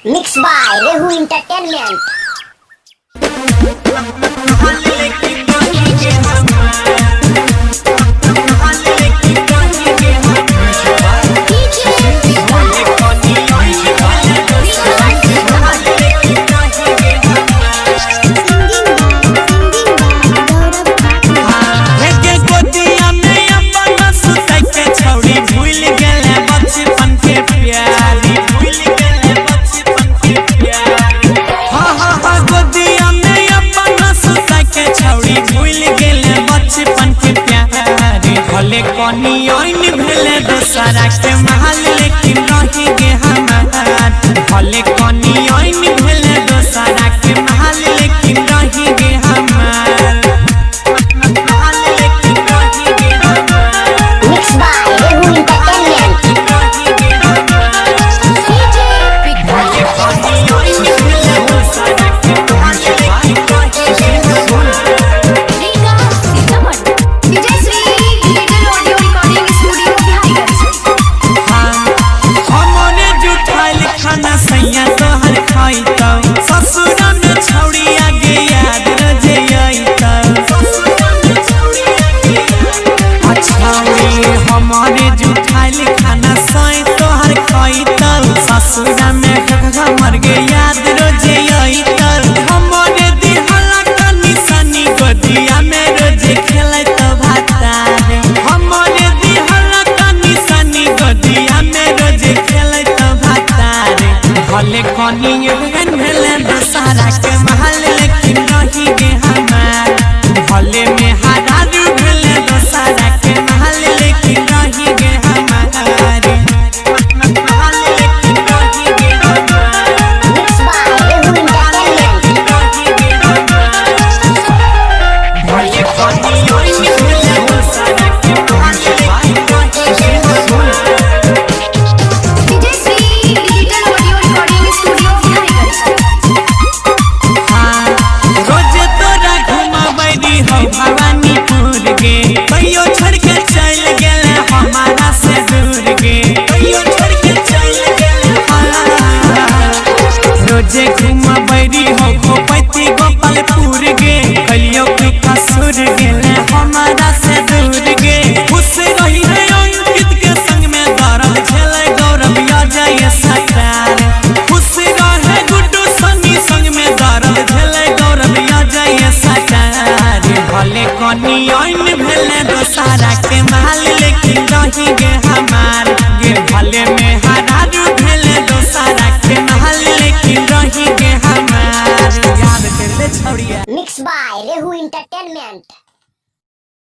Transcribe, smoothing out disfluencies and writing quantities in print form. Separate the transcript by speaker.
Speaker 1: Mixed by Rehu Entertainment.
Speaker 2: कनी ओइन भेले दोसरा के महल लेकिन रही गे हमार भले कनी ओइन भेले दोसरा के महल लेकिन रही गे हमार महल लेकिन रही गे हमार।
Speaker 1: Mixed by Rehu Entertainment.
Speaker 2: भले कनी ओइन भेले दोसरा के महल लेकिन रही गे हमार। सैया तोहर खाइता ससुरा में छौड़ी आगे याद रजे आइता छौड़ी हमारे जुठाइल खाना सै तोहर खाइता ससुरा में हमर गे याद रजे आइता हमारे दिहला कनी सनी गोदिया में रोजे खेलत भाता हमारे दिहला कनी सनी गोदिया में रोजे खेलत भाता भले कनी भेले दोसरा के महल लेकिन रही गे हमार भले में हरारू भेले दोसरा के महल लेकिन रही गे हमार महल लेकिन रही गे हमार।
Speaker 1: Mixed by Rehu Entertainment.
Speaker 2: भले कनी भेले दोसरा के महल लेकिन रही गे हमार। रोजे तोरा घुमाबैरी हो भवानीपुर गे कहियो छोड़ के चल गेले हमारा से दूर गे कहियो छोड़ के चल गेले रोजे घुमाबैरी हो गोपति गोपालपुर गे कहियो के कसूर गेले हमारा से दूर गे खुश रही है अंकित के संग में दरद झेले गौरव या जाए सटार खुश रहे गुड्डू सनी संग में दरद झेले गौरव या जाए सटार भले कनी ओइन भेले दोसरा के महल लेकिन रही गे हमार गे भले में हरारू भेले दोसरा के महल लेकिन रही गे हमार याद कर ले छौड़िया।
Speaker 1: Mixed by Rehu Entertainment.